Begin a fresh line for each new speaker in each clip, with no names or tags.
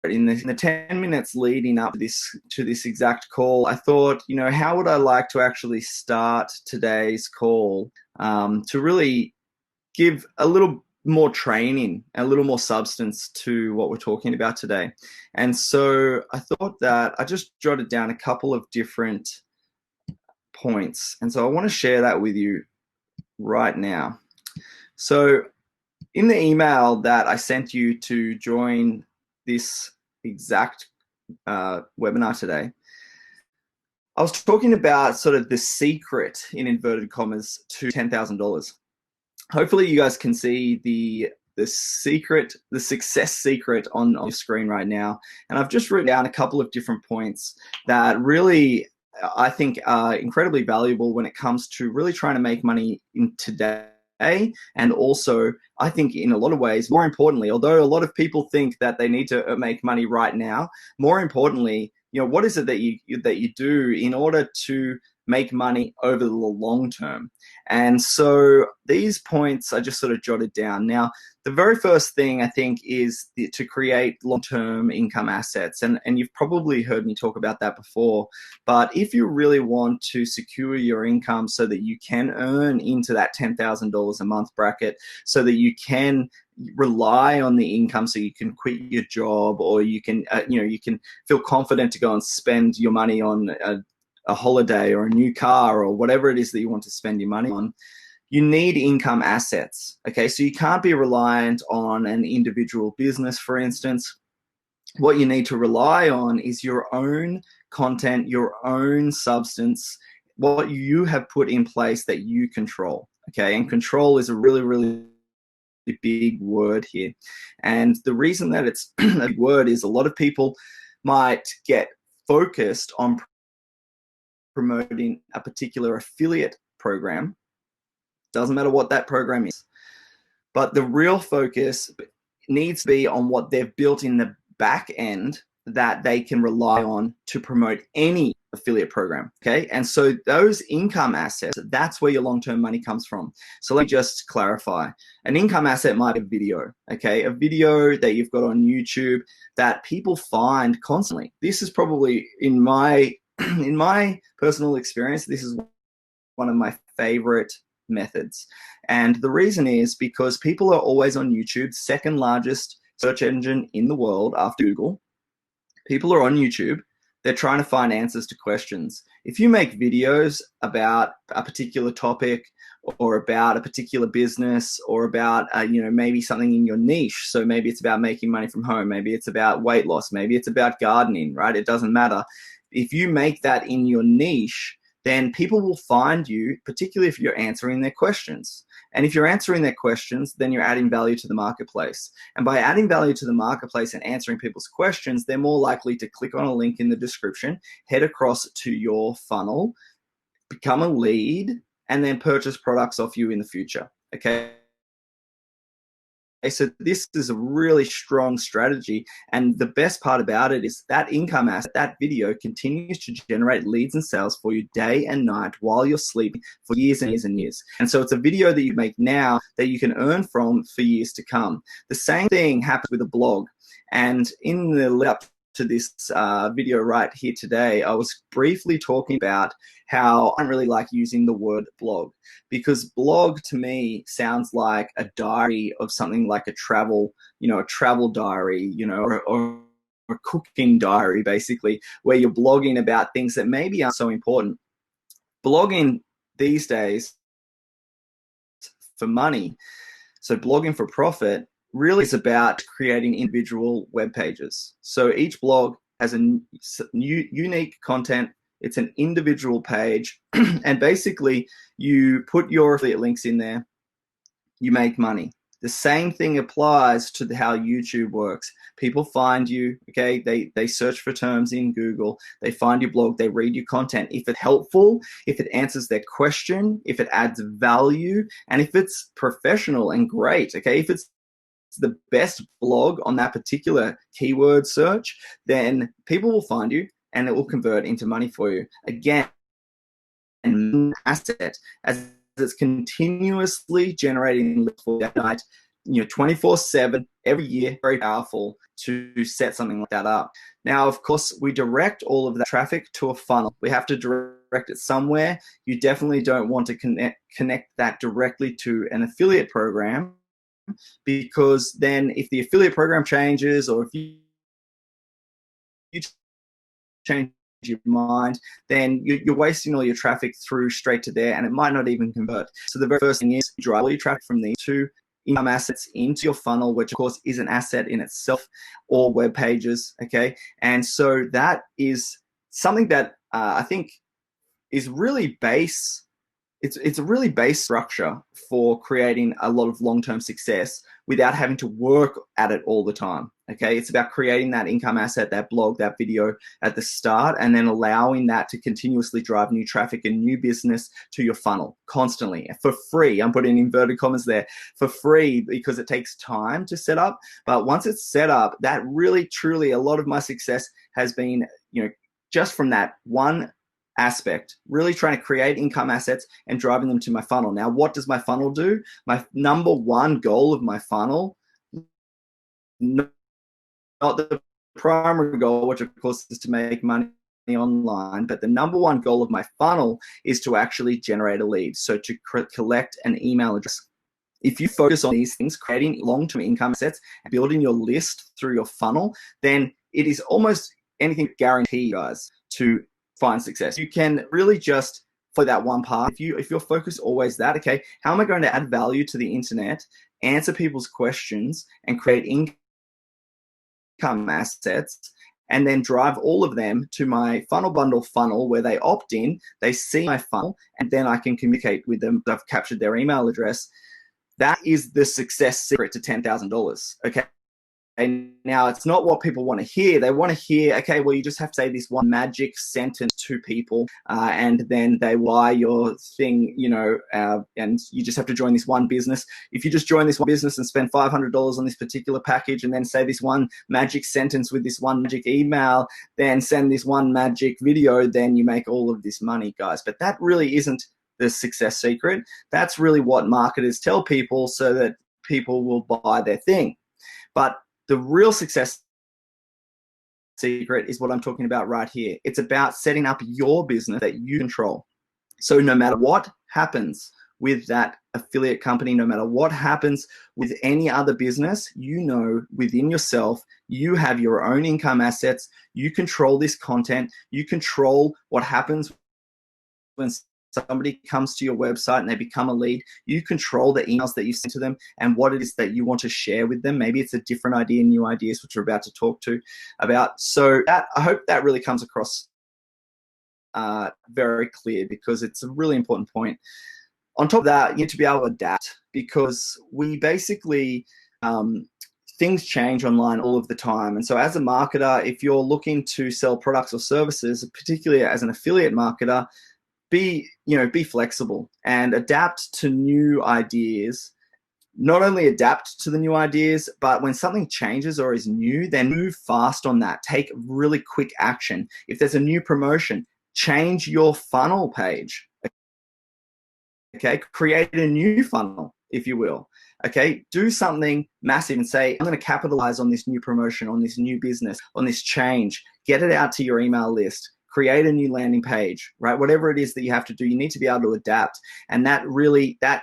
in the 10 minutes leading up to this exact call, I thought, how would I like to actually start today's call to really give a little more training, a little more substance to what we're talking about today. And so I thought that I just jotted down a couple of different points. And so I want to share that with you right now. So in the email that I sent you to join this exact webinar today, I was talking about sort of the secret, in inverted commas, to $10,000. Hopefully you guys can see the secret, the success secret on your screen right now. And I've just written down a couple of different points that really I think are incredibly valuable when it comes to really trying to make money in today. And also, I think in a lot of ways, more importantly, although a lot of people think that they need to make money right now, more importantly, what is it that you do in order to make money over the long term? And so these points I just sort of jotted down. Now, the very first thing I think is to create long-term income assets. And you've probably heard me talk about that before. But if you really want to secure your income so that you can earn into that $10,000 a month bracket, so that you can rely on the income, so you can quit your job, or you can you can feel confident to go and spend your money on a holiday or a new car or whatever it is that you want to spend your money on, you need income assets. Okay, so you can't be reliant on an individual business, for instance. What you need to rely on is your own content, your own substance, what you have put in place that you control. Okay, and control is a really, really big word here. And the reason that it's a big word is a lot of people might get focused on promoting a particular affiliate program. Doesn't matter what that program is, but the real focus needs to be on what they've built in the back end that they can rely on to promote any affiliate program. Okay, and so those income assets, that's where your long-term money comes from. So let me just clarify. An income asset might be a video. Okay, a video that you've got on YouTube that people find constantly. This is probably in my personal experience, this is one of my favorite methods. And the reason is because people are always on YouTube, second largest search engine in the world after Google. People are on YouTube. They're trying to find answers to questions. If you make videos about a particular topic or about a particular business or about, maybe something in your niche, so maybe it's about making money from home, maybe it's about weight loss, maybe it's about gardening, right? It doesn't matter. If you make that in your niche, then people will find you, particularly if you're answering their questions. And if you're answering their questions, then you're adding value to the marketplace. And by adding value to the marketplace and answering people's questions, they're more likely to click on a link in the description, head across to your funnel, become a lead, and then purchase products off you in the future. Okay. So this is a really strong strategy. And the best part about it is that income asset, that video continues to generate leads and sales for you day and night while you're sleeping for years and years and years. And so it's a video that you make now that you can earn from for years to come. The same thing happens with a blog. And in the lead up to this video right here today, I was briefly talking about how I don't really like using the word blog, because blog to me sounds like a diary of something like a travel diary, or a cooking diary, basically, where you're blogging about things that maybe aren't so important. Blogging these days for money, so blogging for profit, really is about creating individual web pages. So each blog has a unique content. It's an individual page. And basically, you put your affiliate links in there, you make money. The same thing applies to how YouTube works. People find you, okay? They search for terms in Google. They find your blog. They read your content. If it's helpful, if it answers their question, if it adds value, and if it's professional and great, okay? If it's the best blog on that particular keyword search, then people will find you and it will convert into money for you. Again, an asset as it's continuously generating leads for that night, 24/7, every year. Very powerful to set something like that up. Now, of course, we direct all of that traffic to a funnel. We have to direct it somewhere. You definitely don't want to connect that directly to an affiliate program, because then if the affiliate program changes, or if you change your mind, then you're wasting all your traffic through straight to there, and it might not even convert. So the very first thing is drive all your traffic from these two income assets into your funnel, which of course is an asset in itself, or web pages. Okay, and so that is something that I think is really base. It's a really base structure for creating a lot of long-term success without having to work at it all the time. Okay, it's about creating that income asset, that blog, that video at the start, and then allowing that to continuously drive new traffic and new business to your funnel constantly for free. I'm putting inverted commas there, for free, because it takes time to set up. But once it's set up, that really, truly, a lot of my success has been, just from that one aspect, really trying to create income assets and driving them to my funnel. Now, what does my funnel do? My number one goal of my funnel, not the primary goal, which of course is to make money online, but the number one goal of my funnel is to actually generate a lead. So to collect an email address. If you focus on these things, creating long-term income assets and building your list through your funnel, then it is almost anything guarantee you guys to find success. You can really just, for that one part, if your focus always that, okay, how am I going to add value to the internet, answer people's questions, and create income assets, and then drive all of them to my FunnelBundle funnel where they opt in, they see my funnel, and then I can communicate with them. I've captured their email address. That is the success secret to $10,000. Okay. And now it's not what people want to hear. They want to hear, okay, well, you just have to say this one magic sentence to people, and then they buy your thing, and you just have to join this one business. If you just join this one business and spend $500 on this particular package, and then say this one magic sentence with this one magic email, then send this one magic video, then you make all of this money, guys. But that really isn't the success secret. That's really what marketers tell people so that people will buy their thing. But the real success secret is what I'm talking about right here. It's about setting up your business that you control. So no matter what happens with that affiliate company, no matter what happens with any other business, within yourself, you have your own income assets. You control this content. You control what happens when somebody comes to your website and they become a lead. You control the emails that you send to them and what it is that you want to share with them. Maybe it's a different idea, new ideas, which we're about to talk to about. So I hope that really comes across very clear, because it's a really important point. On top of that, you need to be able to adapt, because we basically, things change online all of the time. And so as a marketer, if you're looking to sell products or services, particularly as an affiliate marketer, be flexible and adapt to new ideas. Not only adapt to the new ideas, but when something changes or is new, then move fast on that. Take really quick action. If there's a new promotion, change your funnel page. Okay, create a new funnel, if you will. Okay, do something massive and say, I'm going to capitalize on this new promotion, on this new business, on this change. Get it out to your email list. Create a new landing page, right? Whatever it is that you have to do, you need to be able to adapt. And that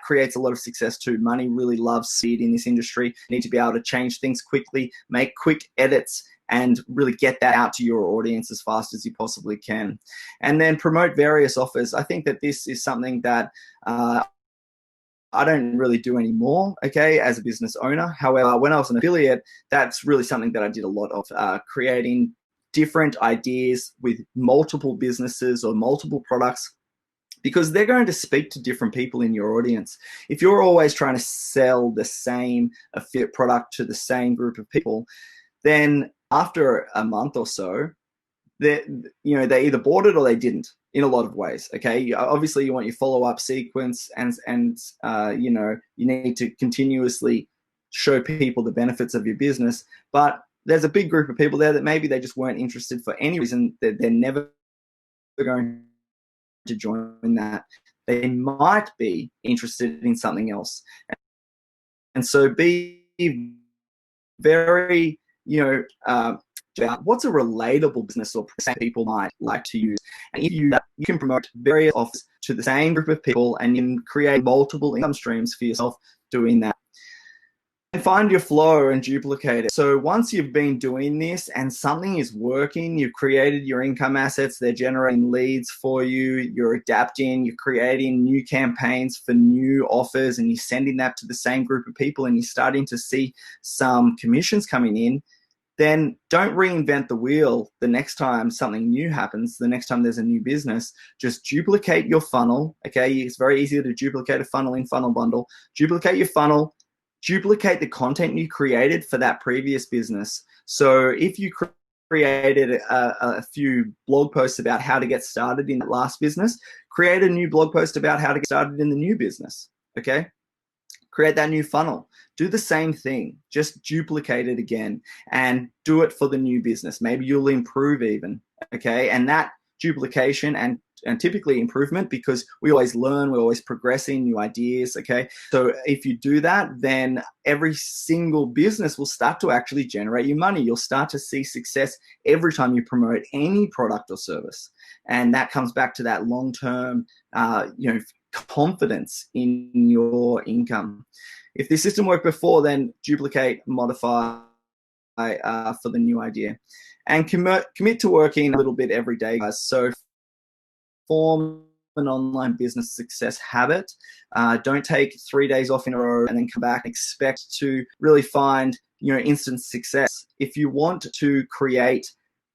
creates a lot of success too. Money really loves speed in this industry. You need to be able to change things quickly, make quick edits, and really get that out to your audience as fast as you possibly can. And then promote various offers. I think that this is something that I don't really do anymore, okay, as a business owner. However, when I was an affiliate, that's really something that I did a lot of, creating different ideas with multiple businesses or multiple products, because they're going to speak to different people in your audience. If you're always trying to sell the same affiliate product to the same group of people, then after a month or so, they either bought it or they didn't, in a lot of ways. Okay, obviously you want your follow-up sequence, and you need to continuously show people the benefits of your business, but there's a big group of people there that maybe they just weren't interested for any reason, that they're never going to join that. They might be interested in something else. And so be very, about what's a relatable business or people might like to use. And if you can promote various offers to the same group of people, and you can create multiple income streams for yourself doing that. And find your flow and duplicate it. So once you've been doing this and something is working, you've created your income assets, they're generating leads for you, you're adapting, you're creating new campaigns for new offers, and you're sending that to the same group of people, and you're starting to see some commissions coming in, then don't reinvent the wheel the next time something new happens, the next time there's a new business. Just duplicate your funnel, okay? It's very easy to duplicate a funnel in FunnelBundle. Duplicate your funnel, duplicate the content you created for that previous business. So if you created a few blog posts about how to get started in that last business, create a new blog post about how to get started in the new business, okay? Create that new funnel. Do the same thing, just duplicate it again and do it for the new business. Maybe you'll improve even, okay? And that duplication and typically improvement, because we always learn, we're always progressing, new ideas, okay? So if you do that, then every single business will start to actually generate you money. You'll start to see success every time you promote any product or service. And that comes back to that long-term, confidence in your income. If this system worked before, then duplicate, modify for the new idea. And commit to working a little bit every day, guys. So form an online business success habit. Don't take 3 days off in a row and then come back and expect to really find instant success. If you want to create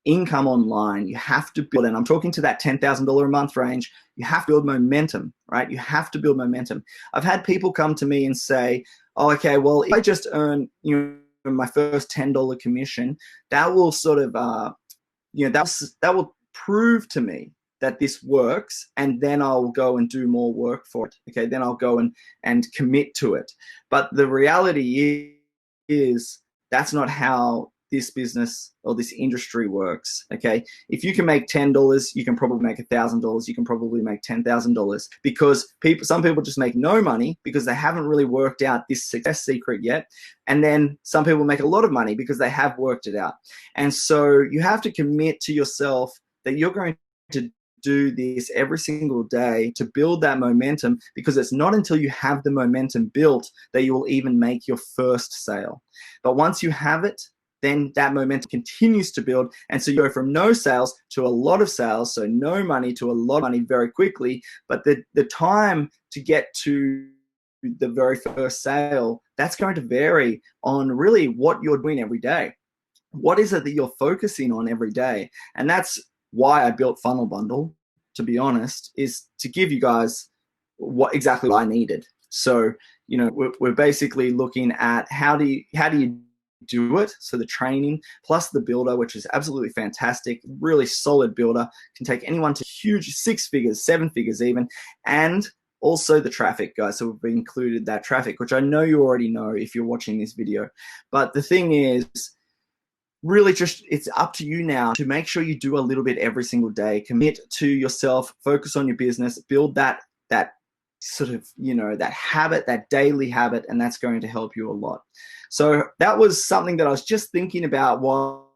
income online, you have to build, and I'm talking to that $10,000 a month range, you have to build momentum, right? You have to build momentum. I've had people come to me and say, oh, okay, well, if I just earn my first $10 commission, that will sort of that will prove to me that this works, and then I'll go and do more work for it. Okay, then I'll go and commit to it. But the reality is that's not how this business or this industry works. Okay, if you can make $10, you can probably make $1,000. You can probably make $10,000, because some people just make no money because they haven't really worked out this success secret yet. And then some people make a lot of money because they have worked it out. And so you have to commit to yourself that you're going to do this every single day to build that momentum, because it's not until you have the momentum built that you will even make your first sale. But once you have it, then that momentum continues to build. And so you go from no sales to a lot of sales, so no money to a lot of money very quickly. But the time to get to the very first sale, that's going to vary on really what you're doing every day. What is it that you're focusing on every day? And that's why I built FunnelBundle, to be honest, is to give you guys exactly what I needed. So, we're basically looking at how do you do it. So the training plus the builder, which is absolutely fantastic, really solid builder, can take anyone to huge 6 figures, 7 figures even, and also the traffic, guys. So we've included that traffic, which I know you already know if you're watching this video. But the thing is, really just it's up to you now to make sure you do a little bit every single day. Commit to yourself, focus on your business, build that sort of, that habit, that daily habit, and that's going to help you a lot. So that was something that I was just thinking about while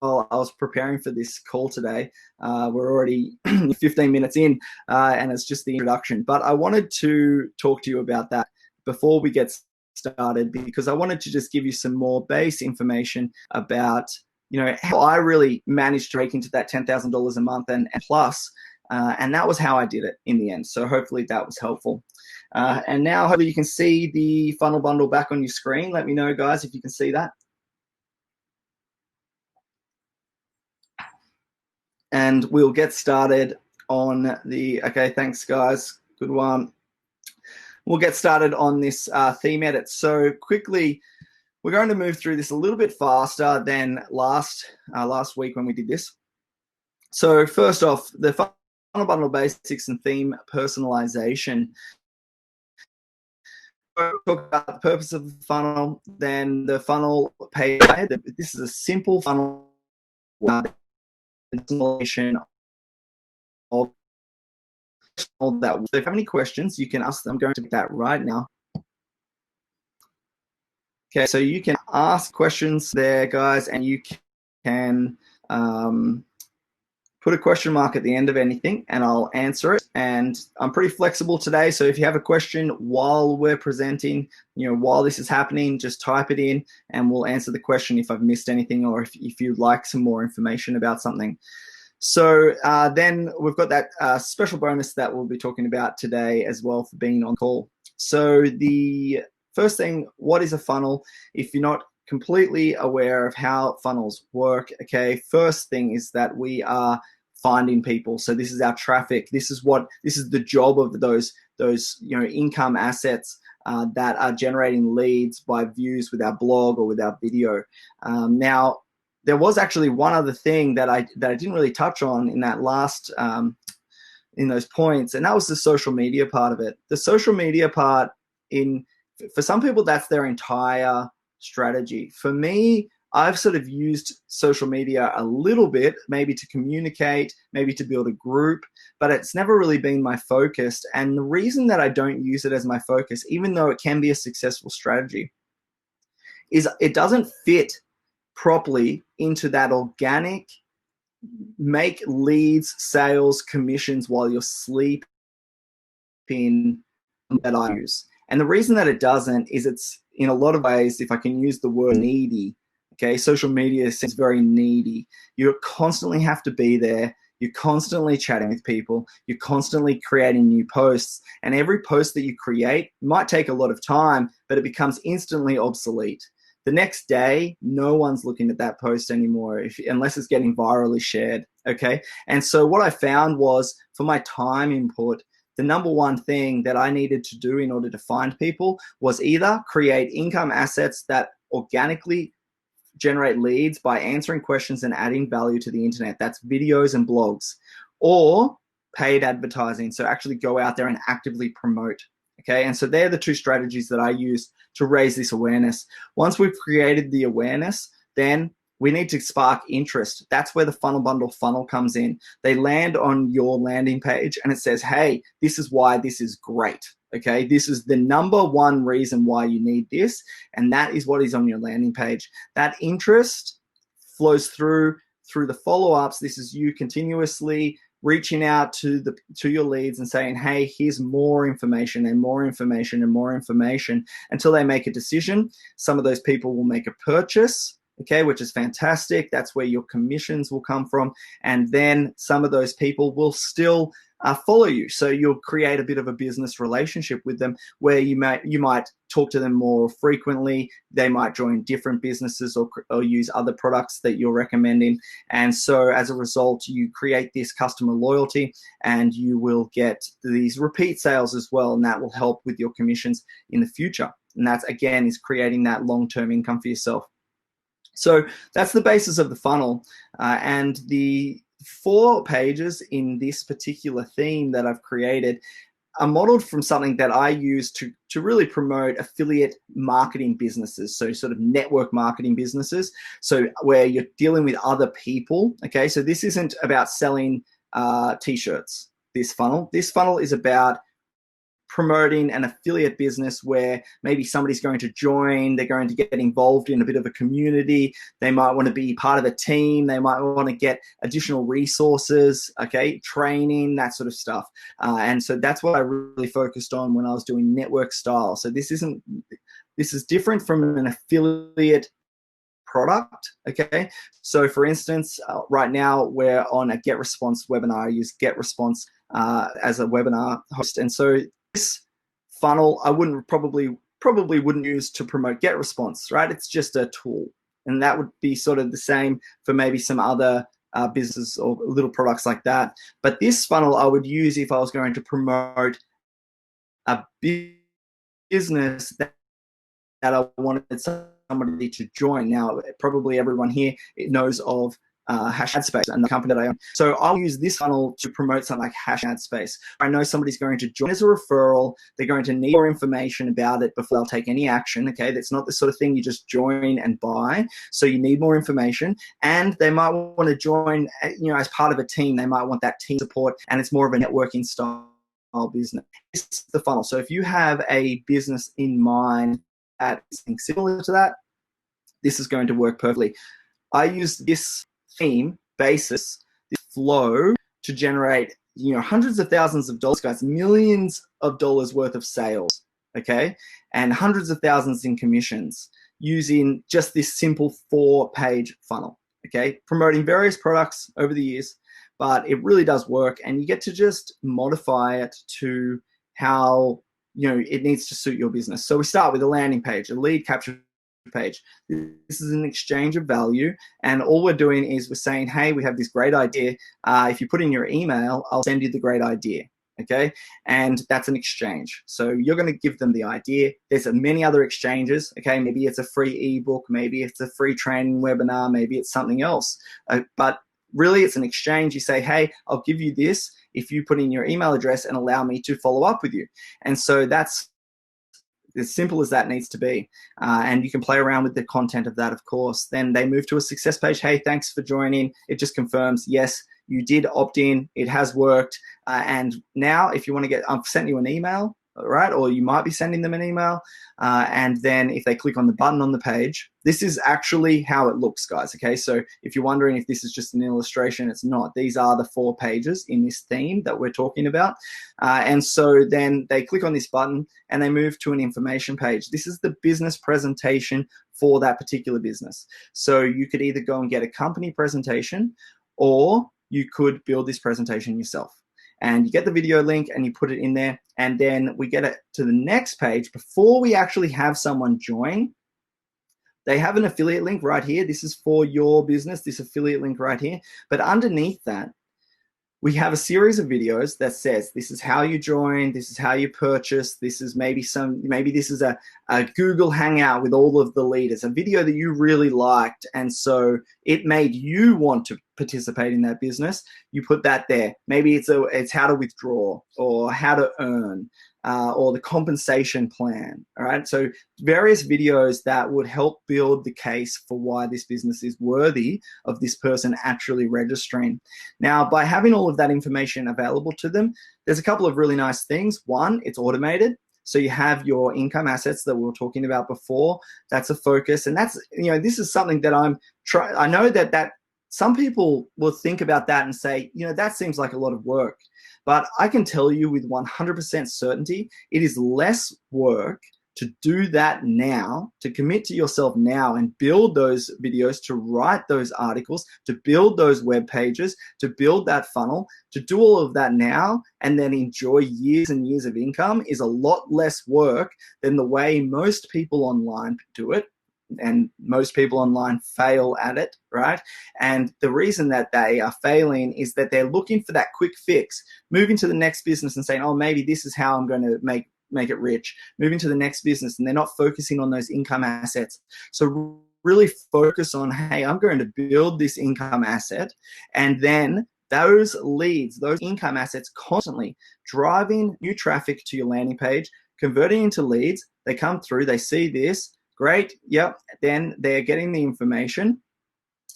I was preparing for this call today. We're already 15 minutes in, and it's just the introduction. But I wanted to talk to you about that before we get started, because I wanted to just give you some more base information about, how I really managed to break into that $10,000 a month and plus. And that was how I did it in the end. So hopefully that was helpful. And now hopefully you can see the FunnelBundle back on your screen. Let me know, guys, if you can see that. And we'll get started on okay, thanks, guys. Good one. We'll get started on this theme edit. So quickly, we're going to move through this a little bit faster than last week when we did this. So first off, the FunnelBundle basics and theme personalisation. We'll talk about the purpose of the funnel, then the funnel page. This is a simple funnel installation of all that. So if you have any questions, you can ask them. I'm going to do that right now. Okay, so you can ask questions there, guys, and you can put a question mark at the end of anything and I'll answer it. And I'm pretty flexible today, so if you have a question while we're presenting, while this is happening, just type it in and we'll answer the question if I've missed anything or if you'd like some more information about something. So then we've got that special bonus that we'll be talking about today as well for being on call. So the first thing, what is a funnel? If you're not completely aware of how funnels work, okay, first thing is that we are finding people. So this is our traffic. This is the job of those income assets that are generating leads by views with our blog or with our video. Now, there was actually one other thing that I didn't really touch on in that last in those points, and that was the social media part of it. The social media part, for some people, that's their entire strategy. For me, I've sort of used social media a little bit, maybe to communicate, maybe to build a group, but it's never really been my focus. And the reason that I don't use it as my focus, even though it can be a successful strategy, is it doesn't fit properly into that organic make leads, sales, commissions while you're sleeping that I use. And the reason that it doesn't is it's, in a lot of ways, if I can use the word needy, okay, social media seems very needy. You constantly have to be there. You're constantly chatting with people. You're constantly creating new posts. And every post that you create might take a lot of time, but it becomes instantly obsolete. The next day, no one's looking at that post anymore unless it's getting virally shared, okay? And so what I found was, for my time input, the number one thing that I needed to do in order to find people was either create income assets that organically generate leads by answering questions and adding value to the internet. That's videos and blogs, or paid advertising. So actually go out there and actively promote. Okay, and so they're the two strategies that I use to raise this awareness. Once we've created the awareness, then we need to spark interest. That's where the FunnelBundle funnel comes in. They land on your landing page and it says, hey, this is why this is great. Okay, this is the number one reason why you need this, and that is what is on your landing page. That interest flows through the follow-ups. This is you continuously reaching out to your leads and saying, hey, here's more information and more information and more information until they make a decision. Some of those people will make a purchase, okay, which is fantastic. That's where your commissions will come from. And then some of those people will still follow you. So you'll create a bit of a business relationship with them where you might talk to them more frequently. They might join different businesses or use other products that you're recommending. And so as a result, you create this customer loyalty and you will get these repeat sales as well. And that will help with your commissions in the future. And that's, again, is creating that long-term income for yourself. So that's the basis of the funnel. And the 4 pages in this particular theme that I've created are modeled from something that I use to really promote affiliate marketing businesses, so sort of network marketing businesses, so where you're dealing with other people, okay? So this isn't about selling t-shirts, this funnel is about promoting an affiliate business where maybe somebody's going to join, they're going to get involved in a bit of a community, they might want to be part of a team, they might want to get additional resources, okay, training, that sort of stuff. And so that's what I really focused on when I was doing network style. So this is different from an affiliate product, okay? So for instance, right now we're on a GetResponse webinar. I use GetResponse as a webinar host, and so this funnel I probably wouldn't use to promote GetResponse, right? It's just a tool, and that would be sort of the same for maybe some other business or little products like that. But this funnel I would use if I was going to promote a business that I wanted somebody to join. Now, probably everyone here knows of #AdSpace and the company that I own. So I'll use this funnel to promote something like #AdSpace. I know somebody's going to join as a referral. They're going to need more information about it before they'll take any action. Okay, that's not the sort of thing you just join and buy. So you need more information, and they might want to join, as part of a team. They might want that team support, and it's more of a networking style business. It's the funnel. So if you have a business in mind at something similar to that, this is going to work perfectly. I use this theme basis, this flow, to generate, hundreds of thousands of dollars, guys, millions of dollars worth of sales, okay, and hundreds of thousands in commissions using just this simple 4-page funnel, okay, promoting various products over the years, but it really does work, and you get to just modify it to how it needs to suit your business. So we start with a landing page, a lead capture page. This is an exchange of value, and all we're doing is we're saying, hey, we have this great idea. If you put in your email, I'll send you the great idea. Okay, and that's an exchange. So you're going to give them the idea. There's many other exchanges. Okay, maybe it's a free ebook, maybe it's a free training webinar, maybe it's something else. But really, it's an exchange. You say, hey, I'll give you this if you put in your email address and allow me to follow up with you. And so that's as simple as that needs to be. And you can play around with the content of that, of course. Then they move to a success page. Hey, thanks for joining. It just confirms, yes, you did opt in. It has worked. And now if you want to get, I've sent you an email, right? Or you might be sending them an email. And then if they click on the button on the page, this is actually how it looks, guys. Okay, so if you're wondering if this is just an illustration, it's not. These are the 4 pages in this theme that we're talking about. And so then they click on this button and they move to an information page. This is the business presentation for that particular business. So you could either go and get a company presentation, or you could build this presentation yourself. And you get the video link and you put it in there, and then we get it to the next page. Before we actually have someone join, they have an affiliate link right here. This is for your business, this affiliate link right here. But underneath that, we have a series of videos that says, this is how you join, this is how you purchase, this is maybe this is a Google Hangout with all of the leaders, a video that you really liked, and so it made you want to participate in that business. You put that there. Maybe it's how to withdraw, or how to earn, or the compensation plan. All right, so various videos that would help build the case for why this business is worthy of this person actually registering. Now, by having all of that information available to them, there's a couple of really nice things. One, it's automated. So you have your income assets that we were talking about before. That's a focus, and that's, this is something that I know that some people will think about that and say, that seems like a lot of work. But I can tell you with 100% certainty, it is less work to do that now, to commit to yourself now and build those videos, to write those articles, to build those web pages, to build that funnel, to do all of that now and then enjoy years and years of income is a lot less work than the way most people online do it. And most people online fail at it, right? And the reason that they are failing is that they're looking for that quick fix, moving to the next business and saying, oh, maybe this is how I'm going to make it rich, moving to the next business, and they're not focusing on those income assets. So really focus on, hey, I'm going to build this income asset, and then those leads, those income assets, constantly driving new traffic to your landing page, converting into leads. They come through, they see this, great, yep, then they're getting the information.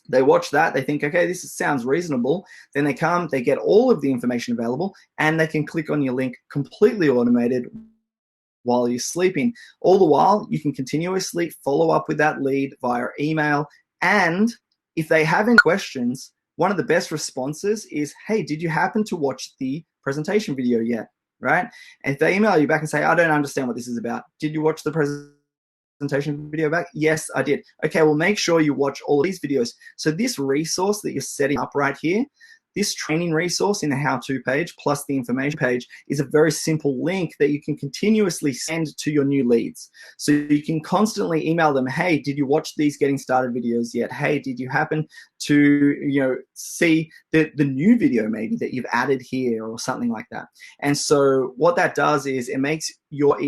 They watch that, they think, okay, this sounds reasonable. Then they come, they get all of the information available, and they can click on your link, completely automated while you're sleeping. All the while, you can continuously follow up with that lead via email. And if they have any questions, one of the best responses is, hey, did you happen to watch the presentation video yet? Right? And if they email you back and say, I don't understand what this is about, did you watch the presentation video back? Yes, I did. Okay, well, make sure you watch all of these videos. So this resource that you're setting up right here, this training resource in the how-to page plus the information page, is a very simple link that you can continuously send to your new leads. So you can constantly email them, hey, did you watch these getting started videos yet? Hey, did you happen to see the new video maybe that you've added here, or something like that? And so what that does is it makes your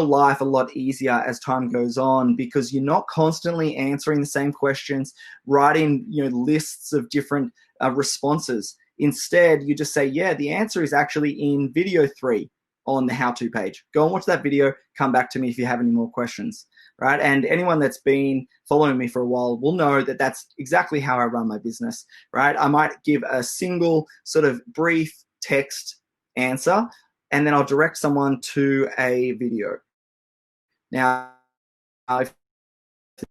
life a lot easier as time goes on, because you're not constantly answering the same questions, writing lists of different responses. Instead, you just say, yeah, the answer is actually in video 3 on the how-to page. Go and watch that video, come back to me if you have any more questions, right? And anyone that's been following me for a while will know that that's exactly how I run my business, right? I might give a single sort of brief text answer, and then I'll direct someone to a video. Now, if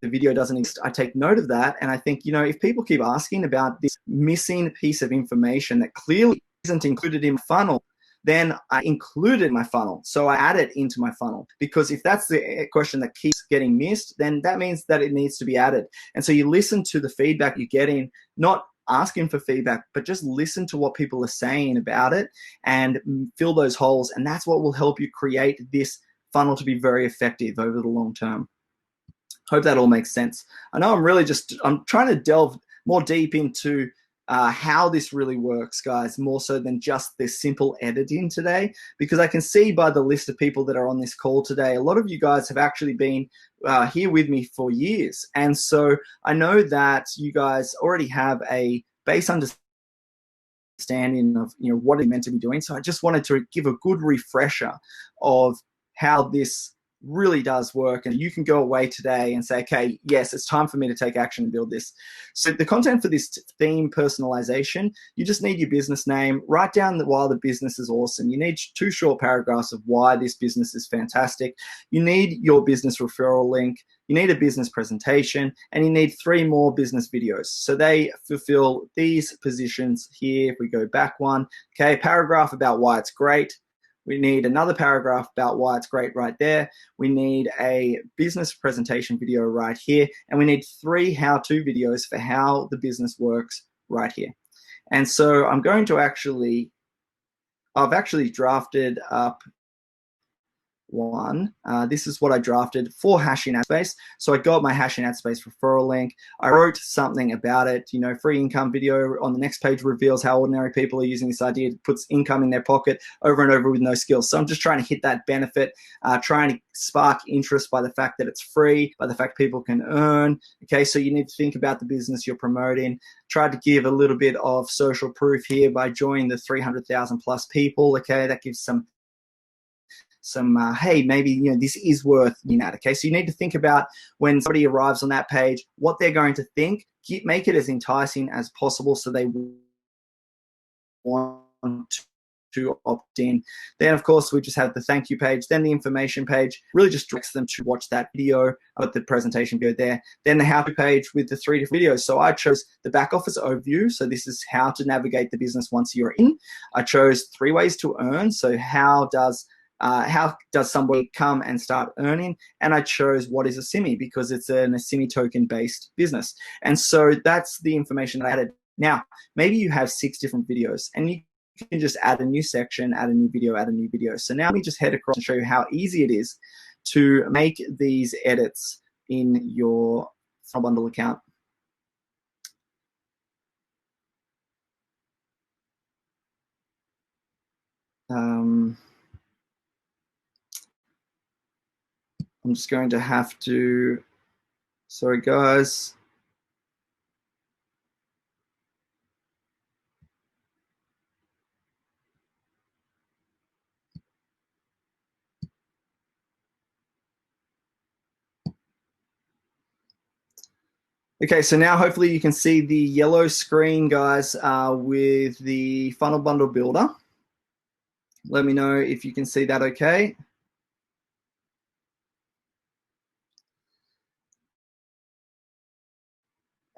the video doesn't exist, I take note of that. And I think, you know, if people keep asking about this missing piece of information that clearly isn't included in my funnel, then I include it in my funnel. So I add it into my funnel, because if that's the question that keeps getting missed, then that means that it needs to be added. And so you listen to the feedback you're getting, not asking for feedback, but just listen to what people are saying about it and fill those holes. And that's what will help you create this funnel to be very effective over the long term. Hope that all makes sense. I know I'm trying to delve more deep into how this really works, guys, more so than just this simple editing today, because I can see by the list of people that are on this call today, a lot of you guys have actually been here with me for years. And so I know that you guys already have a base understanding of, you know, what you're meant to be doing. So I just wanted to give a good refresher of how this really does work, and you can go away today and say, okay, yes, it's time for me to take action and build this. So the content for this theme personalization, you just need your business name, write down why the business is awesome. You need 2 short paragraphs of why this business is fantastic. You need your business referral link, you need a business presentation, and you need 3 more business videos. So they fulfill these positions here. If we go back one, okay, paragraph about why it's great. We need another paragraph about why it's great right there. We need a business presentation video right here. And we need 3 how-to videos for how the business works right here. And so I'm going to I've actually drafted up one. This is what I drafted for hashing ad space. So I got my hashing ad space referral link. I wrote something about it, you know, free income video on the next page reveals how ordinary people are using this idea. It puts income in their pocket over and over with no skills. So I'm just trying to hit that benefit, trying to spark interest by the fact that it's free, by the fact people can earn. Okay, so you need to think about the business you're promoting. Try to give a little bit of social proof here by joining the 300,000 plus people. Okay, that gives some hey, maybe, you know, this is worth, you know, okay? So you need to think about when somebody arrives on that page, what they're going to think, make it as enticing as possible so they want to opt in. Then, of course, we just have the thank you page, then the information page, really just directs them to watch that video, put the presentation video there, then the how-to page with the 3 different videos. So I chose the back office overview. So this is how to navigate the business once you're in. I chose 3 ways to earn. So how does somebody come and start earning? And I chose what is a SIMI, because it's an SIMI token based business. And so that's the information that I added. Now, maybe you have 6 different videos and you can just add a new section, add a new video, add a new video. So now let me just head across and show you how easy it is to make these edits in your FunnelBundle account. I'm just going to have to, sorry guys. Okay, so now hopefully you can see the yellow screen, guys, with the FunnelBundle builder. Let me know if you can see that okay.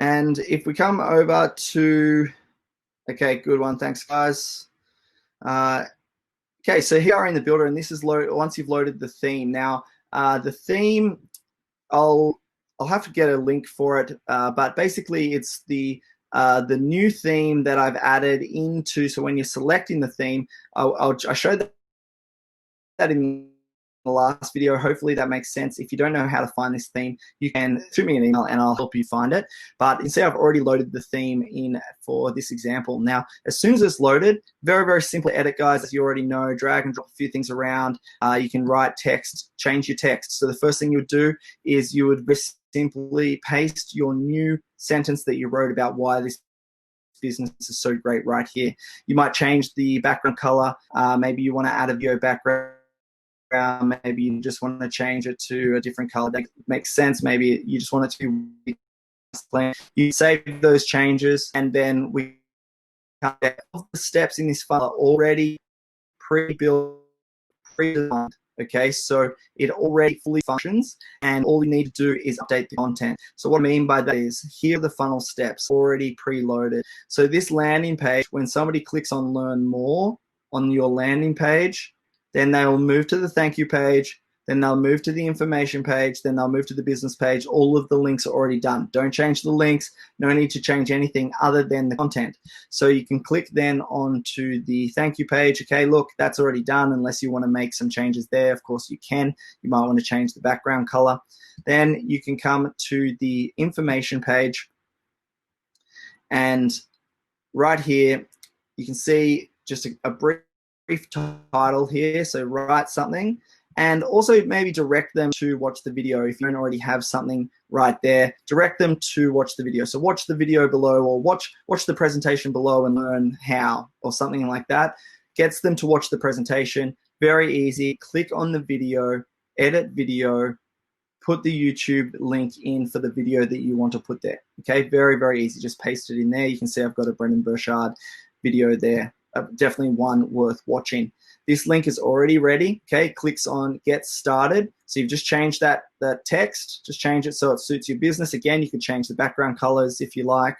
And if we come over to, okay, good one, thanks guys. Okay, so here are in the builder, and this is once you've loaded the theme. Now, the theme, I'll have to get a link for it, but basically it's the new theme that I've added into. So when you're selecting the theme, I showed that in the last video. Hopefully that makes sense. If you don't know how to find this theme, you can shoot me an email and I'll help you find it. But you can see I've already loaded the theme in for this example. Now, as soon as it's loaded, very, very simple edit, guys. As you already know, drag and drop a few things around. You can write text, change your text. So the first thing you would do is you would simply paste your new sentence that you wrote about why this business is so great right here. You might change the background color. Maybe you want to add a video background. Maybe you just want to change it to a different color that makes sense. Maybe you just want it to be plain. You save those changes, and then we have all the steps in this file are already pre-built, pre-designed. okay? So it already fully functions, and all you need to do is update the content. So what I mean by that is, here are the funnel steps already preloaded. So this landing page, when somebody clicks on learn more on your landing page, then they will move to the thank you page, then they'll move to the information page, then they'll move to the business page. All of the links are already done. Don't change the links. No need to change anything other than the content. So you can click then onto the thank you page. Okay, look, that's already done, unless you want to make some changes there. Of course you can. You might want to change the background color. Then you can come to the information page, and right here you can see just a brief title here. So write something, and also maybe direct them to watch the video. If you don't already have something right there, direct them to watch the video. So watch the video below, or watch the presentation below and learn how, or something like that. Gets them to watch the presentation. Very easy. Click on the video, edit video, put the YouTube link in for the video that you want to put there. Okay, very, very easy. Just paste it in there. You can see I've got a Brendan Burchard video there. Definitely one worth watching. This link is already ready. Okay, clicks on get started. So you've just changed that text. Just change it so it suits your business. Again, you can change the background colors if you like.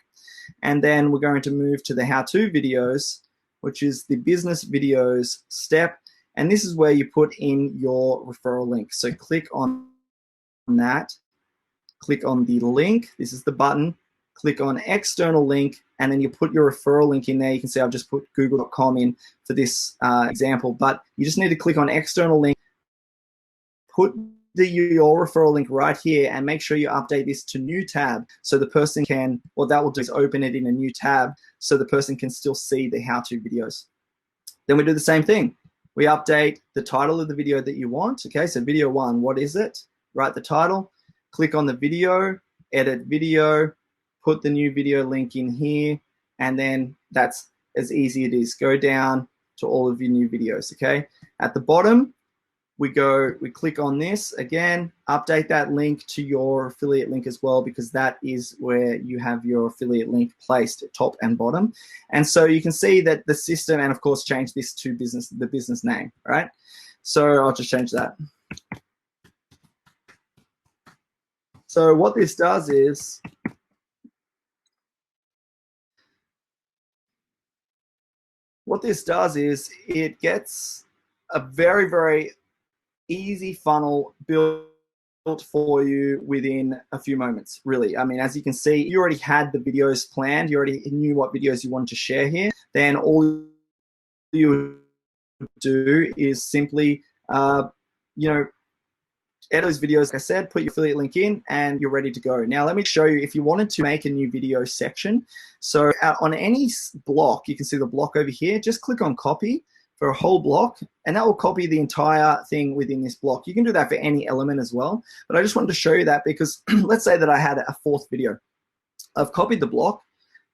And then we're going to move to the how-to videos, which is the business videos step. And this is where you put in your referral link. So click on that. Click on the link. This is the button. Click on external link, and then you put your referral link in there. You can see I've just put google.com in for this example, but you just need to click on external link, put your referral link right here, and make sure you update this to new tab so the person can, what that will do is open it in a new tab so the person can still see the how-to videos. Then we do the same thing. We update the title of the video that you want. Okay, so video 1, what is it? Write the title, click on the video, edit video, put the new video link in here, and then that's as easy as it is. Go down to all of your new videos, okay? At the bottom, we click on this again, update that link to your affiliate link as well, because that is where you have your affiliate link placed at top and bottom. And so you can see that the system, and of course change this to the business name, right? So I'll just change that. So what this does is, it gets a very, very easy funnel built for you within a few moments, really. I mean, as you can see, you already had the videos planned. You already knew what videos you wanted to share here. Then all you do is simply, edit those videos, like I said, put your affiliate link in, and you're ready to go. Now, let me show you if you wanted to make a new video section. So on any block, you can see the block over here, just click on copy for a whole block, and that will copy the entire thing within this block. You can do that for any element as well, but I just wanted to show you that because let's say that I had a 4th video. I've copied the block.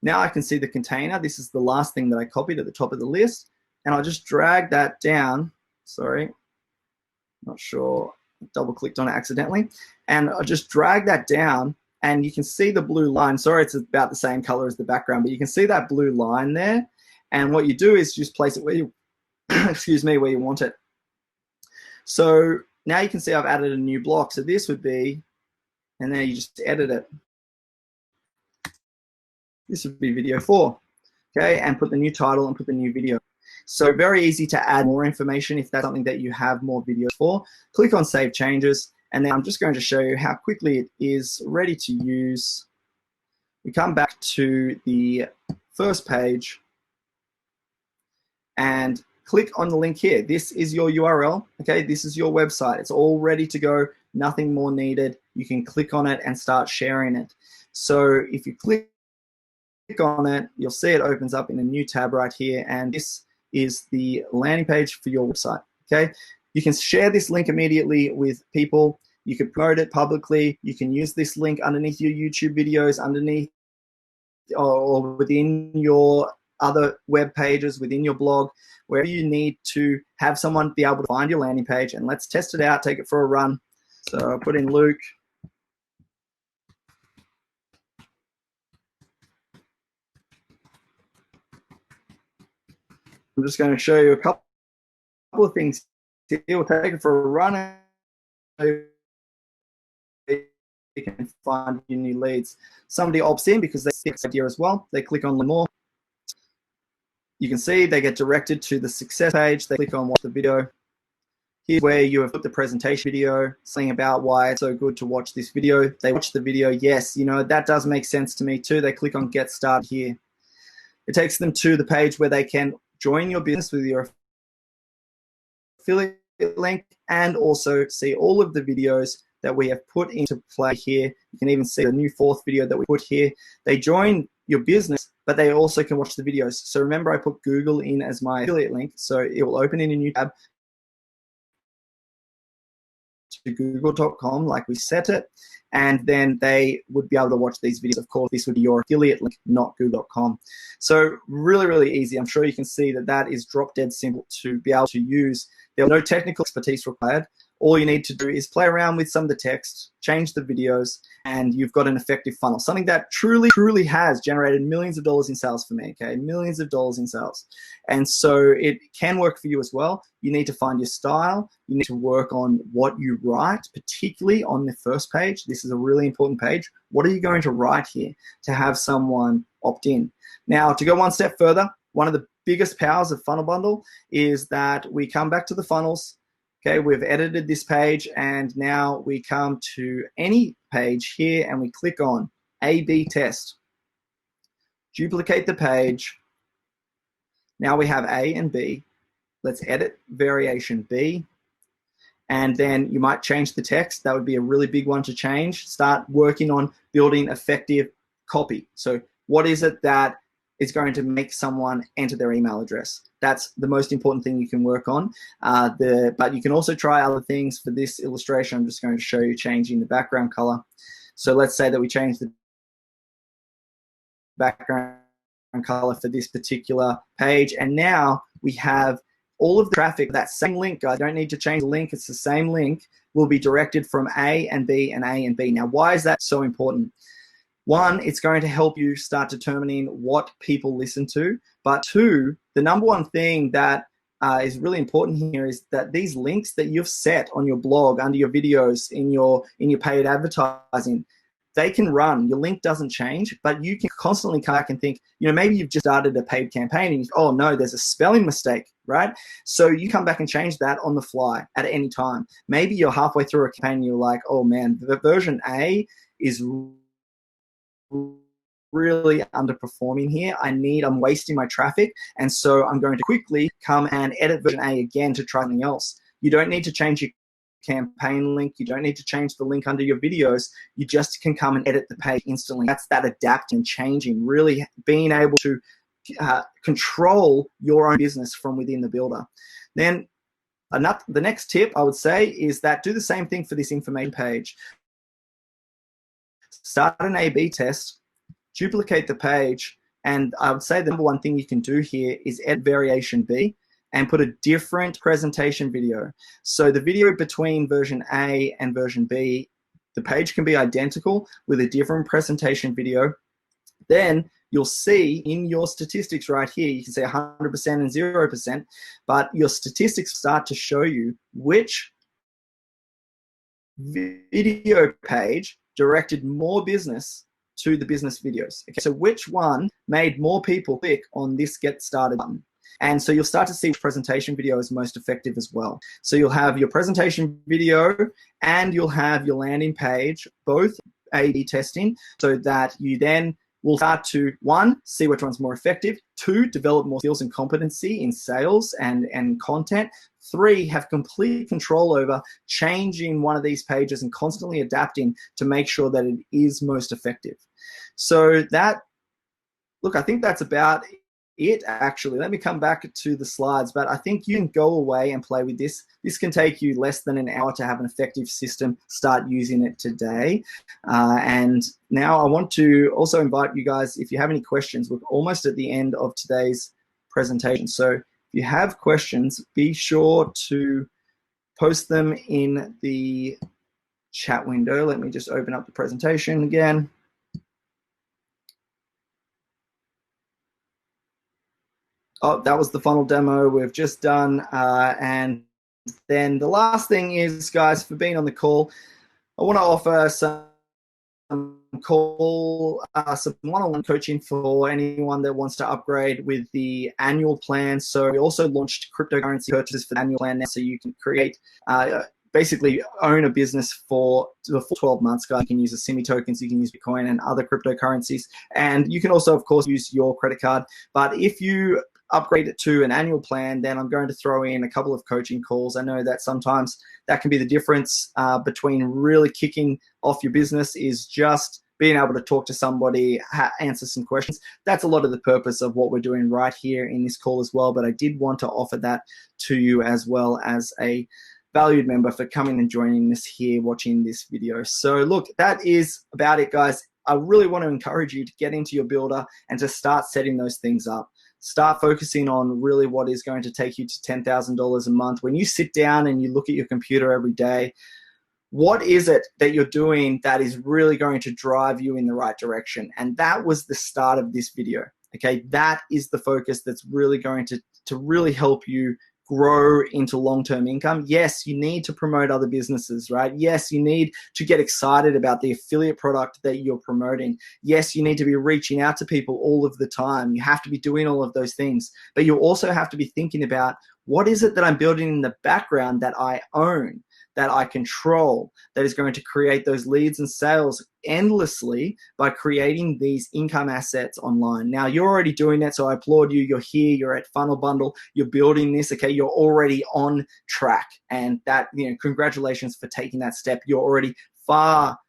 Now I can see the container. This is the last thing that I copied at the top of the list, and I'll just drag that down. Sorry, not sure. Double clicked on it accidentally, and I'll just drag that down, and you can see the blue line. Sorry, it's about the same color as the background, but you can see that blue line there. And what you do is just place it where you excuse me, where you want it. So now you can see I've added a new block. So this would be, and then you just edit it. This would be video 4, okay, and put the new title and put the new video. So very easy to add more information if that's something that you have more videos for. Click on Save Changes, and then I'm just going to show you how quickly it is ready to use. We come back to the first page and click on the link here. This is your URL, okay? This is your website. It's all ready to go, nothing more needed. You can click on it and start sharing it. So if you click on it, you'll see it opens up in a new tab right here, and this is the landing page for your website, okay? You can share this link immediately with people. You can promote it publicly. You can use this link underneath your YouTube videos, underneath or within your other web pages, within your blog, wherever you need to have someone be able to find your landing page. And let's test it out, take it for a run. So I'll put in Luke. I'm just going to show you a couple of things We'll take it for a run. You can find your new leads. Somebody opts in because they see this idea as well. They click on learn more. You can see they get directed to the success page. They click on watch the video. Here's where you have put the presentation video, saying about why it's so good to watch this video. They watch the video. Yes, you know, that does make sense to me too. They click on get started here. It takes them to the page where they can join your business with your affiliate link and also see all of the videos that we have put into play here. You can even see the new 4th video that we put here. They join your business, but they also can watch the videos. So remember, I put Google in as my affiliate link, so it will open in a new tab to google.com like we set it, and then they would be able to watch these videos. Of course, this would be your affiliate link, not google.com. So really, really easy. I'm sure you can see that that is drop dead simple to be able to use. There's no technical expertise required. All you need to do is play around with some of the text, change the videos, and you've got an effective funnel. Something that truly, truly has generated millions of dollars in sales for me, okay? Millions of dollars in sales. And so it can work for you as well. You need to find your style. You need to work on what you write, particularly on the first page. This is a really important page. What are you going to write here to have someone opt in? Now, to go one step further, one of the biggest powers of FunnelBundle is that we come back to the funnels. Okay, we've edited this page, and now we come to any page here and we click on A/B test. Duplicate the page. Now we have A and B. Let's edit variation B. And then you might change the text. That would be a really big one to change. Start working on building effective copy. So what is it that is going to make someone enter their email address? That's the most important thing you can work on. But you can also try other things. For this illustration, I'm just going to show you changing the background color. So let's say that we change the background color for this particular page, and now we have all of the traffic. That same link, I don't need to change the link, it's the same link, will be directed from A and B and A and B. Now, why is that so important? One, it's going to help you start determining what people listen to. But two, the number one thing that is really important here is that these links that you've set on your blog, under your videos, in your paid advertising, they can run. Your link doesn't change, but you can constantly come back and think, you know, maybe you've just started a paid campaign and you, oh no, there's a spelling mistake, right? So you come back and change that on the fly at any time. Maybe you're halfway through a campaign and you're like, oh man, the version A is really underperforming here. I'm wasting my traffic. And so I'm going to quickly come and edit version A again to try something else. You don't need to change your campaign link. You don't need to change the link under your videos. You just can come and edit the page instantly. That's that adapting, changing, really being able to control your own business from within the builder. Then the next tip I would say is that do the same thing for this information page. Start an A/B test, duplicate the page, and I would say the number one thing you can do here is edit variation B and put a different presentation video. So the video between version A and version B, the page can be identical with a different presentation video. Then you'll see in your statistics right here, you can see 100% and 0%, but your statistics start to show you which video page directed more business to the business videos. Okay, so which one made more people click on this get started button? And so you'll start to see which presentation video is most effective as well. So you'll have your presentation video and you'll have your landing page, both A/B testing, so that you then will start to, one, see which one's more effective, two, develop more skills and competency in sales and content, three, have complete control over changing one of these pages and constantly adapting to make sure that it is most effective. So that, look, I think that's about it actually. Let me come back to the slides, but I think you can go away and play with this. This can take you less than an hour to have an effective system. Start using it today. And now I want to also invite you guys, if you have any questions, we're almost at the end of today's presentation. So if you have questions, be sure to post them in the chat window. Let me just open up the presentation again. Oh, that was the funnel demo we've just done, and then the last thing is, guys, for being on the call, I want to offer some some one-on-one coaching for anyone that wants to upgrade with the annual plan. So we also launched cryptocurrency purchases for the annual plan now, so you can create basically own a business for the full 12 months, guys. You can use the Simi tokens, you can use Bitcoin and other cryptocurrencies, and you can also, of course, use your credit card. But if you upgrade it to an annual plan, then I'm going to throw in a couple of coaching calls. I know that sometimes that can be the difference between really kicking off your business is just being able to talk to somebody, answer some questions. That's a lot of the purpose of what we're doing right here in this call as well. But I did want to offer that to you as well as a valued member for coming and joining us here, watching this video. So look, that is about it, guys. I really want to encourage you to get into your builder and to start setting those things up. Start focusing on really what is going to take you to $10,000 a month. When you sit down and you look at your computer every day, what is it that you're doing that is really going to drive you in the right direction? And that was the start of this video. Okay, that is the focus that's really going to really help you grow into long-term income. Yes, you need to promote other businesses, right? Yes, you need to get excited about the affiliate product that you're promoting. Yes, you need to be reaching out to people all of the time. You have to be doing all of those things, but you also have to be thinking about, what is it that I'm building in the background that I own, that I control, that is going to create those leads and sales endlessly by creating these income assets online. Now, you're already doing that, so I applaud you. You're here, you're at FunnelBundle, you're building this, okay? You're already on track, and that, congratulations for taking that step. You're already far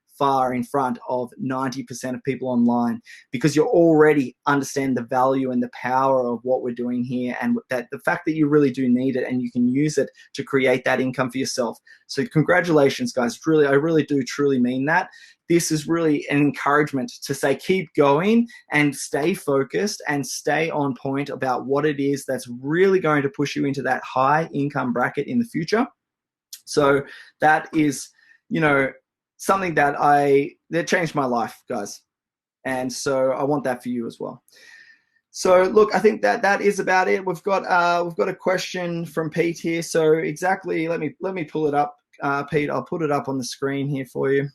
in front of 90% of people online, because you already understand the value and the power of what we're doing here, and that the fact that you really do need it and you can use it to create that income for yourself. So congratulations, guys. Really, I really do truly mean that. This is really an encouragement to say, keep going and stay focused and stay on point about what it is that's really going to push you into that high income bracket in the future. So that is, something that changed my life, guys. And so I want that for you as well. So look, I think that is about it. We've got a question from Pete here. So exactly, let me pull it up, Pete. I'll put it up on the screen here for you,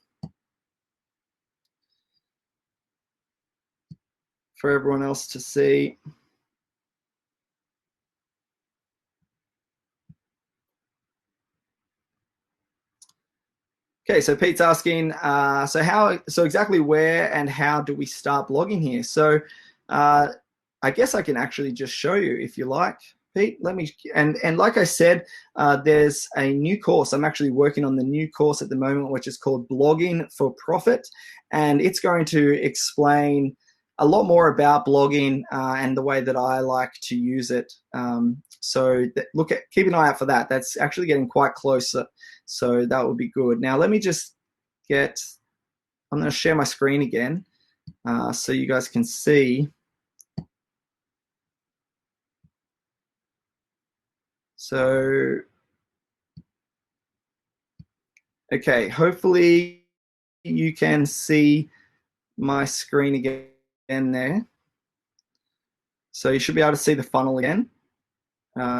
for everyone else to see. Okay, so Pete's asking, so exactly where and how do we start blogging here? So I guess I can actually just show you if you like, Pete. And like I said, there's a new course. I'm actually working on the new course at the moment, which is called Blogging for Profit. And it's going to explain a lot more about blogging and the way that I like to use it. Keep an eye out for that. That's actually getting quite closer. So that would be good. Now, let me just I'm going to share my screen again so you guys can see. So, okay, hopefully you can see my screen again there. So you should be able to see the funnel again.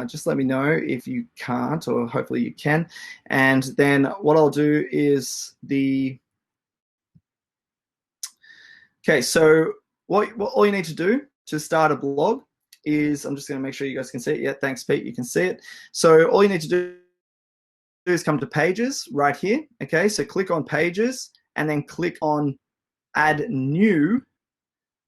Just let me know if you can't, or hopefully you can. And then what I'll do is okay, so what all you need to do to start a blog is, I'm just going to make sure you guys can see it. Yeah, thanks, Pete. You can see it. So all you need to do is come to Pages right here. Okay, so click on Pages and then click on Add New.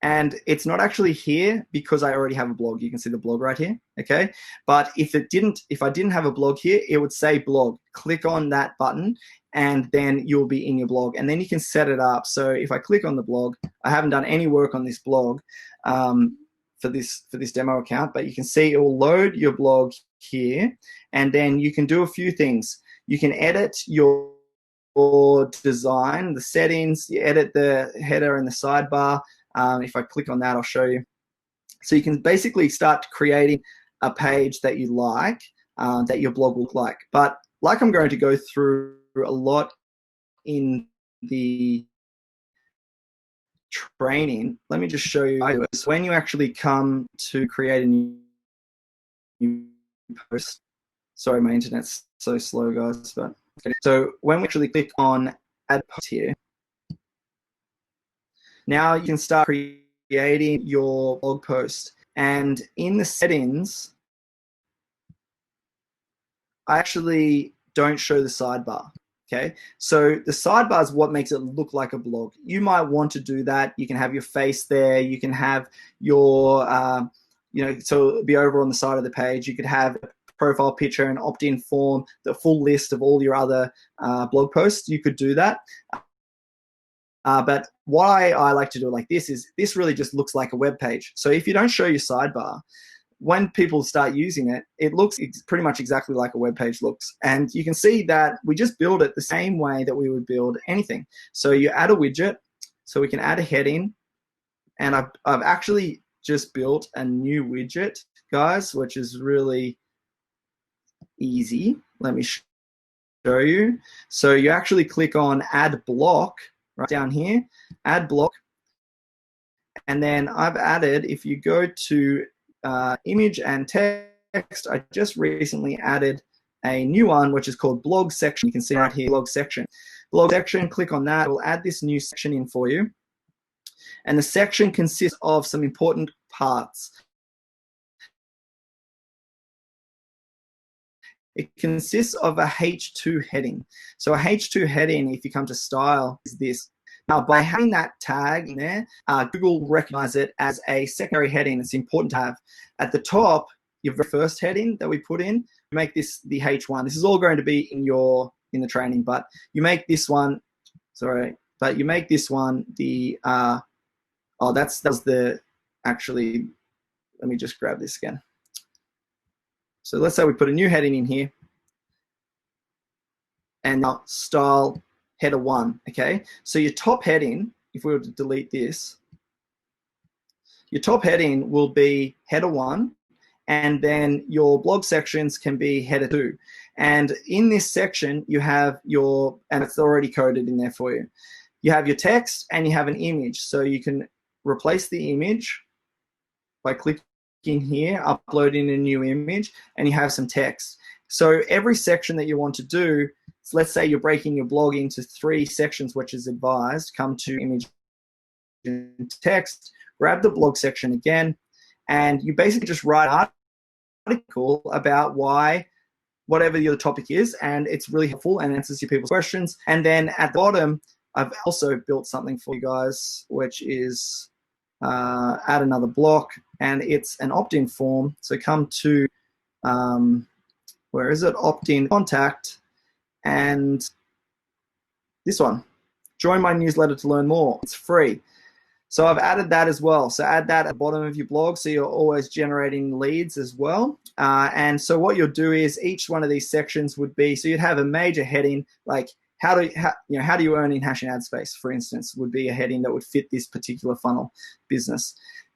And it's not actually here because I already have a blog. You can see the blog right here, okay? But if I didn't have a blog here, it would say blog. Click on that button and then you'll be in your blog. And then you can set it up. So if I click on the blog, I haven't done any work on this blog for this demo account, but you can see it will load your blog here. And then you can do a few things. You can edit your design, the settings, you edit the header and the sidebar. If I click on that, I'll show you. So you can basically start creating a page that you like, that your blog will look like. But like I'm going to go through a lot in the training, let me just show you. So when you actually come to create a new post, Sorry, my internet's so slow, guys. But so when we actually click on add post here, now you can start creating your blog post. And in the settings, I actually don't show the sidebar. Okay, so the sidebar is what makes it look like a blog. You might want to do that. You can have your face there. You can have your, so it'll be over on the side of the page. You could have a profile picture, an opt-in form, the full list of all your other blog posts. You could do that. But why I like to do it like this is this really just looks like a web page. So if you don't show your sidebar, when people start using it, it looks pretty much exactly like a web page looks. And you can see that we just build it the same way that we would build anything. So you add a widget, so we can add a heading. And I've actually just built a new widget, guys, which is really easy. Let me show you. So you actually click on add block right down here, add block. And then I've added, if you go to image and text, I just recently added a new one, which is called blog section. You can see right here, blog section. Blog section, click on that. We'll add this new section in for you. And the section consists of some important parts. It consists of a H2 heading. So a H2 heading, if you come to style, is this. Now, by having that tag in there, Google recognizes it as a secondary heading. It's important to have. At the top, your very first heading that we put in, make this the H1. This is all going to be in the training, but you make this one, you make this one the, that's the, actually, let me just grab this again. So let's say we put a new heading in here, and now style header 1, okay? So your top heading, if we were to delete this, your top heading will be header 1, and then your blog sections can be header 2. And in this section, you have your, and it's already coded in there for you. You have your text and you have an image. So you can replace the image by clicking here, uploading a new image, and you have some text. So every section that you want to do, so let's say you're breaking your blog into 3 sections, which is advised. Come to image and text, grab the blog section again, and you basically just write an article about why, whatever your topic is, and it's really helpful and answers your people's questions. And then at the bottom, I've also built something for you guys, which is add another block, and it's an opt-in form. So come to, where is it? Opt-in contact, and this one, join my newsletter to learn more. It's free. So I've added that as well. So add that at the bottom of your blog, so you're always generating leads as well. And so what you'll do is each one of these sections would be, so you'd have a major heading like how do you earn in hash and ad space, for instance, would be a heading that would fit this particular funnel business.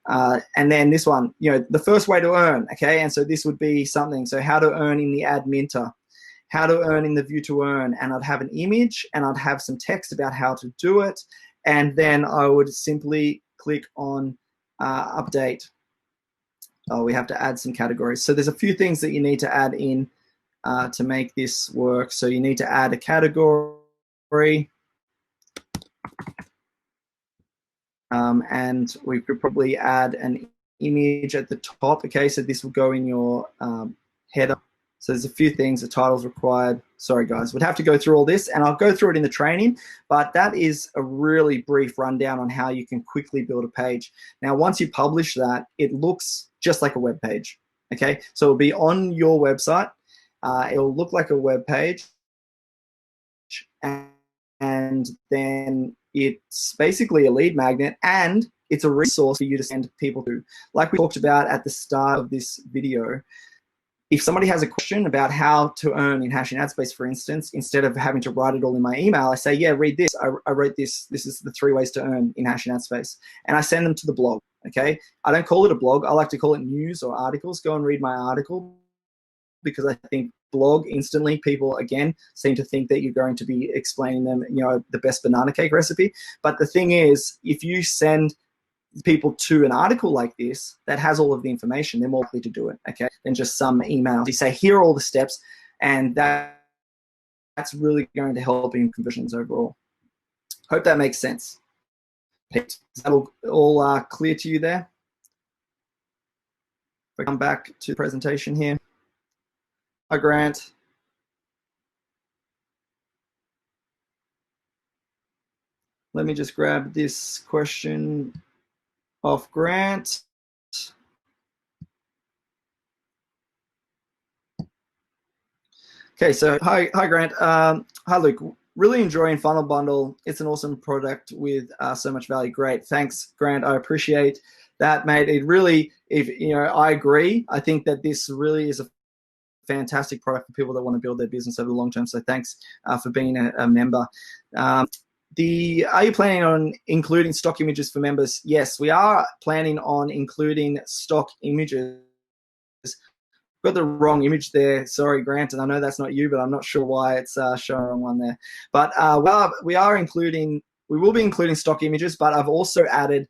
And then this one, the first way to earn, okay? And so this would be something, so how to earn in the ad minter, how to earn in the view to earn, and I'd have an image and I'd have some text about how to do it, and then I would simply click on update. Oh, we have to add some categories. So there's a few things that you need to add in to make this work. So you need to add a category, and we could probably add an image at the top. Okay, so this will go in your header. So there's a few things, the title's required. Sorry guys, we'd have to go through all this, and I'll go through it in the training, but that is a really brief rundown on how you can quickly build a page. Now, once you publish that, it looks just like a web page, okay? So it'll be on your website. It'll look like a web page, and then it's basically a lead magnet, and it's a resource for you to send people to. Like we talked about at the start of this video, if somebody has a question about how to earn in hash and ad space, for instance, instead of having to write it all in my email, I say, yeah, read this. I wrote this. This is the 3 ways to earn in hash and ad space. And I send them to the blog, okay? I don't call it a blog. I like to call it news or articles. Go and read my article, because I think blog, instantly people, again, seem to think that you're going to be explaining them, the best banana cake recipe. But the thing is, if you send people to an article like this that has all of the information, they're more likely to do it, okay, than just some email. You say, here are all the steps, and that's really going to help in conversions overall. Hope that makes sense. Pete, is that all clear to you there? If I come back to the presentation here. Hi, Grant. Let me just grab this question off Grant. Okay, so hi Grant. Hi Luke. Really enjoying FunnelBundle. It's an awesome product with so much value. Great, thanks Grant. I appreciate that, mate. It really, I agree. I think that this really is a fantastic product for people that want to build their business over the long term. So thanks for being a member. Are you planning on including stock images for members? Yes, we are planning on including stock images. Got the wrong image there. Sorry, Grant, and I know that's not you, but I'm not sure why it's showing the wrong one there. But we will be including stock images, but I've also added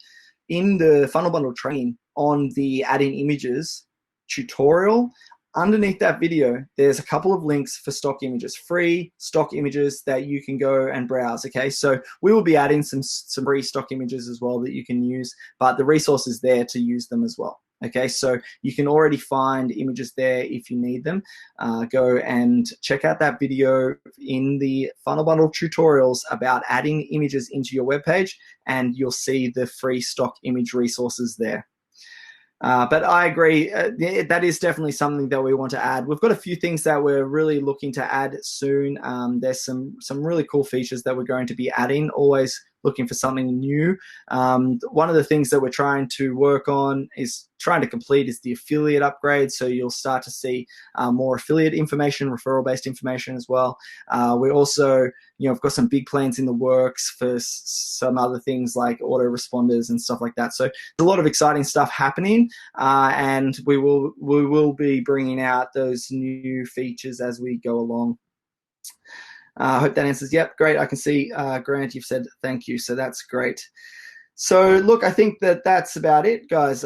in the FunnelBundle training on the adding images tutorial. Underneath that video, there's a couple of links for stock images, free stock images that you can go and browse, okay? So we will be adding some free stock images as well that you can use, but the resource is there to use them as well. Okay, so you can already find images there if you need them. Go and check out that video in the FunnelBundle tutorials about adding images into your webpage, and you'll see the free stock image resources there. But I agree, that is definitely something that we want to add. We've got a few things that we're really looking to add soon. There's some really cool features that we're going to be adding, always looking for something new. One of the things that we're trying to work on is the affiliate upgrade. So you'll start to see more affiliate information, referral-based information as well. We also, we've got some big plans in the works for some other things like autoresponders and stuff like that. So there's a lot of exciting stuff happening, and we will be bringing out those new features as we go along. I hope that answers. Yep, great. I can see, Grant, you've said thank you, so that's great. So look, I think that's about it, guys.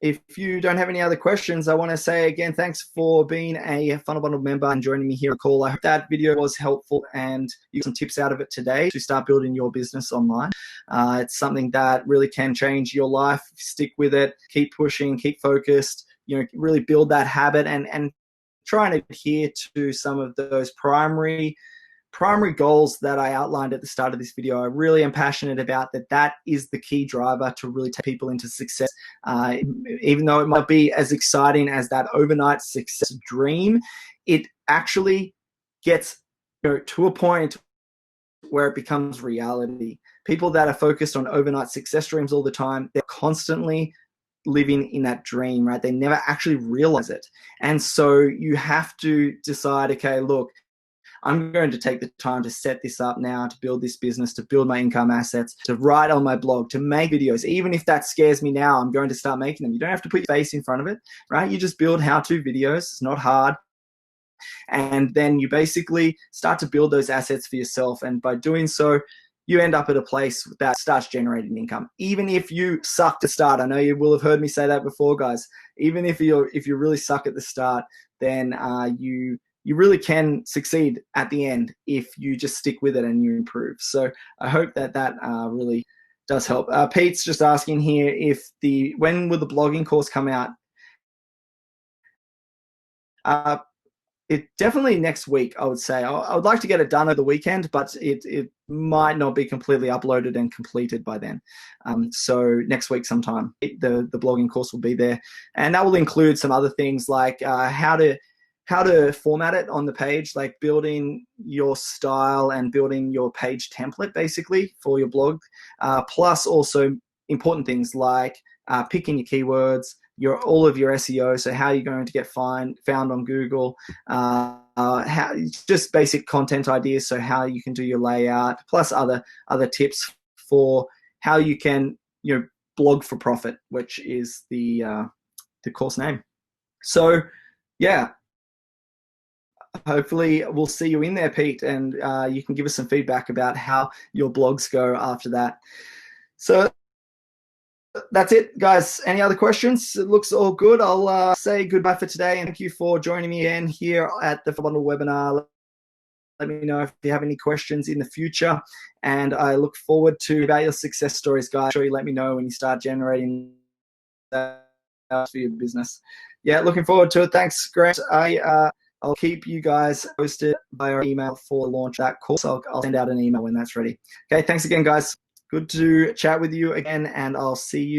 If you don't have any other questions, I want to say again, thanks for being a FunnelBundle member and joining me here on call. I hope that video was helpful and you got some tips out of it today to start building your business online. It's something that really can change your life. Stick with it, keep pushing, keep focused, really build that habit and try and adhere to some of those primary goals that I outlined at the start of this video. I really am passionate about that is the key driver to really take people into success. Even though it might be as exciting as that overnight success dream, it actually gets to a point where it becomes reality. People that are focused on overnight success dreams all the time, they're constantly living in that dream, right? They never actually realize it. And so you have to decide, okay, look, I'm going to take the time to set this up now, to build this business, to build my income assets, to write on my blog, to make videos. Even if that scares me now, I'm going to start making them. You don't have to put your face in front of it, right? You just build how-to videos. It's not hard. And then you basically start to build those assets for yourself. And by doing so, you end up at a place that starts generating income. Even if you suck to start, I know you will have heard me say that before, guys. Even if you really suck at the start, then you really can succeed at the end if you just stick with it and you improve. So I hope that really does help. Pete's just asking here when will the blogging course come out? It definitely next week, I would say. I would like to get it done over the weekend, but it might not be completely uploaded and completed by then. So next week sometime, the blogging course will be there. And that will include some other things like how to format it on the page, like building your style and building your page template, basically, for your blog. Plus also important things like picking your keywords, all of your SEO, so how you're going to get found on Google, just basic content ideas, so how you can do your layout, plus other tips for how you can blog for profit, which is the course name. So yeah, hopefully we'll see you in there, Pete, and you can give us some feedback about how your blogs go after that. So that's it, guys. Any other questions? It looks all good. I'll say goodbye for today, and thank you for joining me again here at the FunnelBundle webinar. Let me know if you have any questions in the future, and I look forward to about your success stories, guys. Make sure you let me know when you start generating that for your business. Yeah, looking forward to it. Thanks, Grant. I'll keep you guys posted by our email for launch that course. I'll send out an email when that's ready. Okay, thanks again, guys. Good to chat with you again, and I'll see you